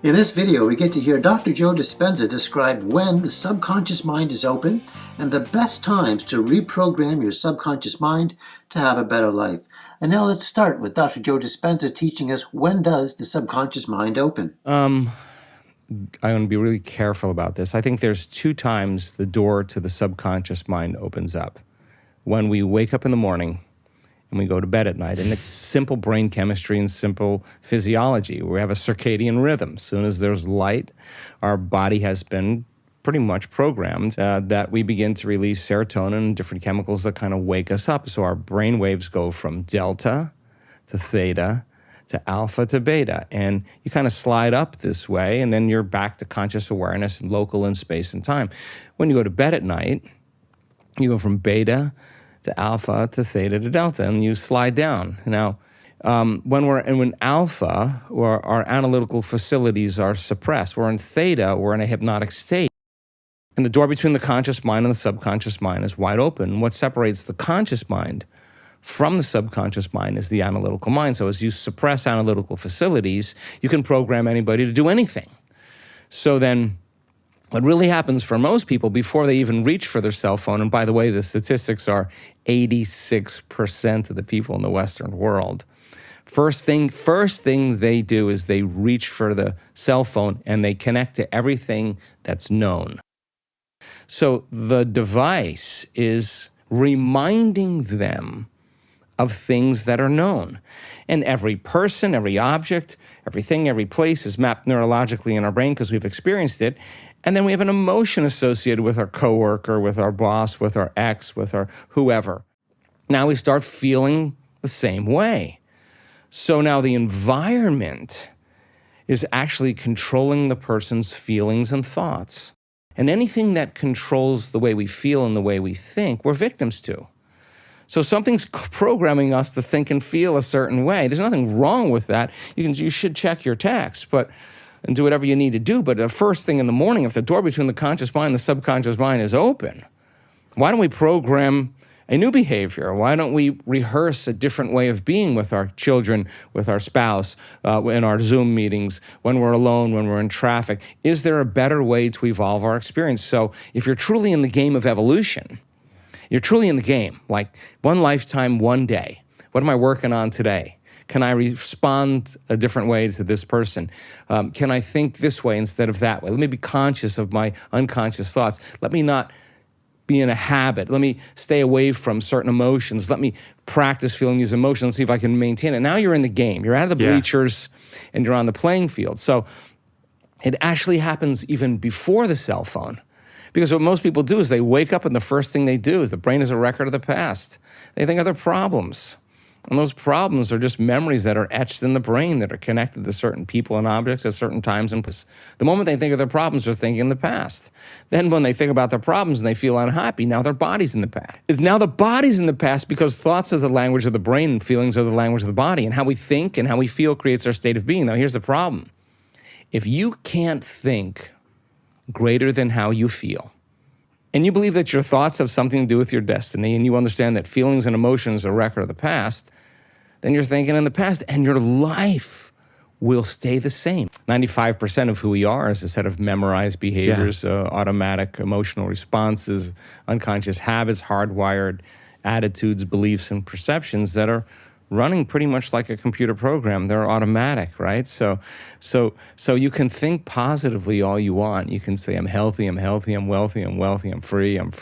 In this video, we get to hear Dr. Joe Dispenza describe when the subconscious mind is open and the best times to reprogram your subconscious mind to have a better life. And now let's start with Dr. Joe Dispenza teaching us when does the subconscious mind open. I'm going to be really careful about this. I think there's two times the door to the subconscious mind opens up. When we wake up in the morning and we go to bed at night, and it's simple brain chemistry and simple physiology. We have a circadian rhythm. As soon as there's light, our body has been pretty much programmed that we begin to release serotonin and different chemicals that kind of wake us up. So our brain waves go from delta to theta to alpha to beta, and you kind of slide up this way, and then you're back to conscious awareness, local in space and time. When you go to bed at night, you go from beta to alpha to theta to delta, and you slide down. Now, when alpha, or our analytical facilities are suppressed, we're in theta, we're in a hypnotic state. And the door between the conscious mind and the subconscious mind is wide open. What separates the conscious mind from the subconscious mind is the analytical mind. So as you suppress analytical facilities, you can program anybody to do anything. So then what really happens for most people before they even reach for their cell phone, and by the way, the statistics are 86% of the people in the Western world, first thing they do is they reach for the cell phone and they connect to everything that's known. So the device is reminding them of things that are known. And every person, every object, everything, every place is mapped neurologically in our brain because we've experienced it. And then we have an emotion associated with our coworker, with our boss, with our ex, with our whoever. Now we start feeling the same way. So now the environment is actually controlling the person's feelings and thoughts. And anything that controls the way we feel and the way we think, we're victims to. So something's programming us to think and feel a certain way. There's nothing wrong with that. You should check your text and do whatever you need to do. But the first thing in the morning, if the door between the conscious mind and the subconscious mind is open, why don't we program a new behavior? Why don't we rehearse a different way of being with our children, with our spouse, in our Zoom meetings, when we're alone, when we're in traffic? Is there a better way to evolve our experience? So if you're truly in the game of evolution, you're truly in the game, like one lifetime, one day. What am I working on today? Can I respond a different way to this person? Can I think this way instead of that way? Let me be conscious of my unconscious thoughts. Let me not be in a habit. Let me stay away from certain emotions. Let me practice feeling these emotions and see if I can maintain it. Now you're in the game. You're out of the bleachers and you're on the playing field. So it actually happens even before the cell phone. Because what most people do is they wake up and the first thing they do is the brain is a record of the past. They think of their problems. And those problems are just memories that are etched in the brain that are connected to certain people and objects at certain times and places. The moment they think of their problems, they're thinking in the past. Then when they think about their problems and they feel unhappy, now their body's in the past. Now the body's in the past because thoughts are the language of the brain and feelings are the language of the body. And how we think and how we feel creates our state of being. Now here's the problem. If you can't think greater than how you feel, and you believe that your thoughts have something to do with your destiny, and you understand that feelings and emotions are a record of the past, then you're thinking in the past, and your life will stay the same. 95% of who we are is a set of memorized behaviors, automatic emotional responses, unconscious habits, hardwired attitudes, beliefs, and perceptions that are running pretty much like a computer program. They're automatic, right? So you can think positively all you want. You can say, I'm healthy, I'm wealthy, I'm free, I'm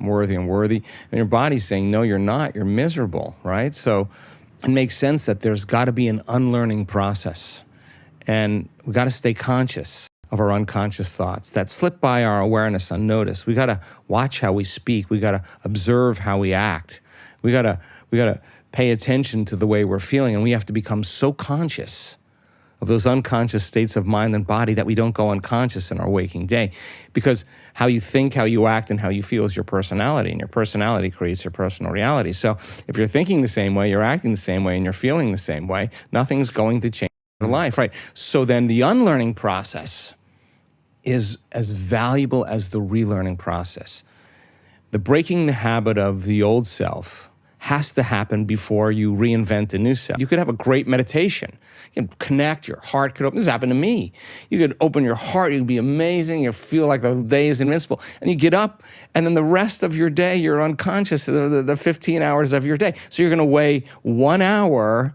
worthy, I'm worthy. And your body's saying, no, you're not, you're miserable, right? So it makes sense that there's got to be an unlearning process. And we got to stay conscious of our unconscious thoughts that slip by our awareness unnoticed. We got to watch how we speak. We got to observe how we act. We got to pay attention to the way we're feeling, and we have to become so conscious of those unconscious states of mind and body that we don't go unconscious in our waking day. Because how you think, how you act, and how you feel is your personality, and your personality creates your personal reality. So if you're thinking the same way, you're acting the same way, and you're feeling the same way, nothing's going to change your life, right? So then the unlearning process is as valuable as the relearning process. The breaking the habit of the old self has to happen before you reinvent a new self. You could have a great meditation. You can connect, your heart could open. This happened to me. You could open your heart, you'd be amazing, you feel like the day is invincible. And you get up, and then the rest of your day, you're unconscious, the 15 hours of your day. So you're gonna weigh 1 hour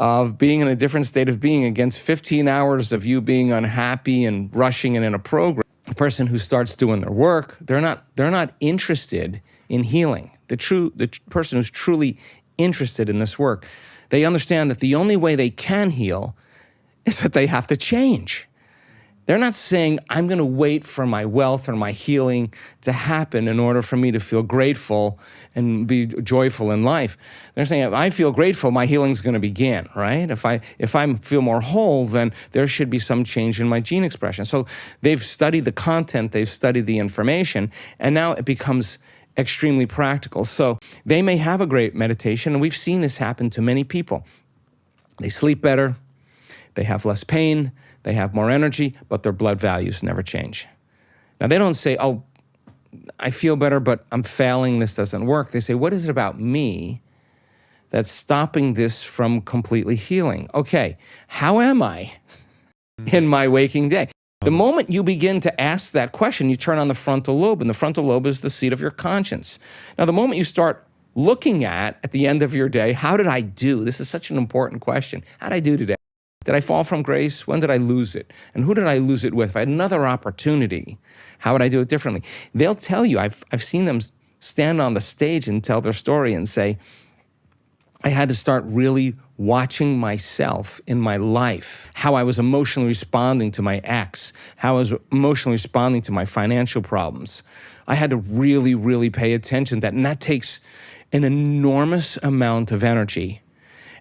of being in a different state of being against 15 hours of you being unhappy and rushing and in a program. A person who starts doing their work, they're not interested in healing. The person who's truly interested in this work, they understand that the only way they can heal is that they have to change. They're not saying, I'm going to wait for my wealth or my healing to happen in order for me to feel grateful and be joyful in life. They're saying, if I feel grateful, my healing's going to begin, right? If I feel more whole, then there should be some change in my gene expression. So they've studied the content, they've studied the information, and now it becomes extremely practical. So they may have a great meditation, and we've seen this happen to many people. They sleep better, they have less pain, they have more energy, but their blood values never change. Now, they don't say, oh, I feel better, but I'm failing, this doesn't work. They say, what is it about me that's stopping this from completely healing? Okay, how am I in my waking day? The moment you begin to ask that question, you turn on the frontal lobe, and the frontal lobe is the seat of your conscience. Now, the moment you start looking at the end of your day, how did I do? This is such an important question. How did I do today? Did I fall from grace? When did I lose it? And who did I lose it with? If I had another opportunity, how would I do it differently? They'll tell you, I've seen them stand on the stage and tell their story and say, I had to start really watching myself in my life, how I was emotionally responding to my ex, how I was emotionally responding to my financial problems. I had to really, really pay attention to that. And that takes an enormous amount of energy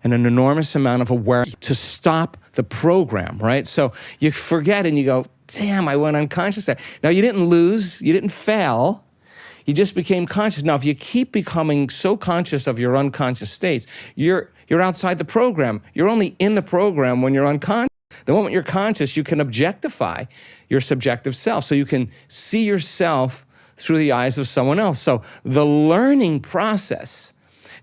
and an enormous amount of awareness to stop the program, right? So you forget and you go, damn, I went unconscious there. Now, you didn't lose, you didn't fail, you just became conscious. Now, if you keep becoming so conscious of your unconscious states, you're outside the program. You're only in the program when you're unconscious. The moment you're conscious, you can objectify your subjective self. So you can see yourself through the eyes of someone else. So the learning process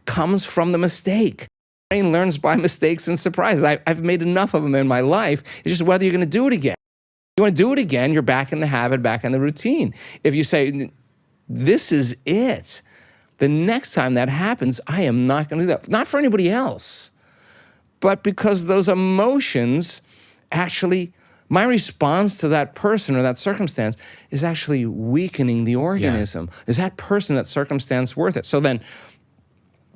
comes from the mistake. The brain learns by mistakes and surprises. I've made enough of them in my life. It's just whether you're going to do it again. If you want to do it again, you're back in the habit, back in the routine. If you say, this is it, the next time that happens, I am not going to do that. Not for anybody else, but because those emotions actually, my response to that person or that circumstance is actually weakening the organism. Yeah. Is that person, that circumstance worth it? So then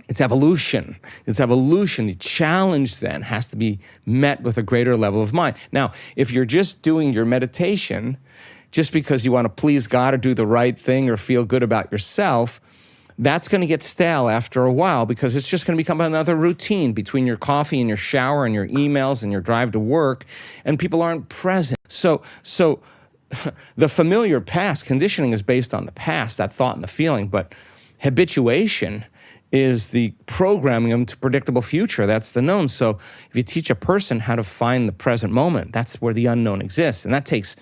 it's evolution. It's evolution. The challenge then has to be met with a greater level of mind. Now, if you're just doing your meditation just because you want to please God or do the right thing or feel good about yourself, that's going to get stale after a while because it's just going to become another routine between your coffee and your shower and your emails and your drive to work, and people aren't present. So the familiar past, conditioning is based on the past, that thought and the feeling, but habituation is the programming them to predictable future. That's the known. So if you teach a person how to find the present moment, that's where the unknown exists. And that takes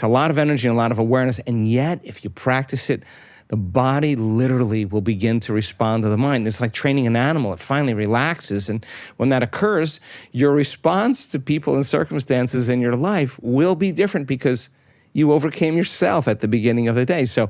a lot of energy and a lot of awareness. And yet, if you practice it, the body literally will begin to respond to the mind. It's like training an animal. It finally relaxes. And when that occurs, your response to people and circumstances in your life will be different because you overcame yourself at the beginning of the day. So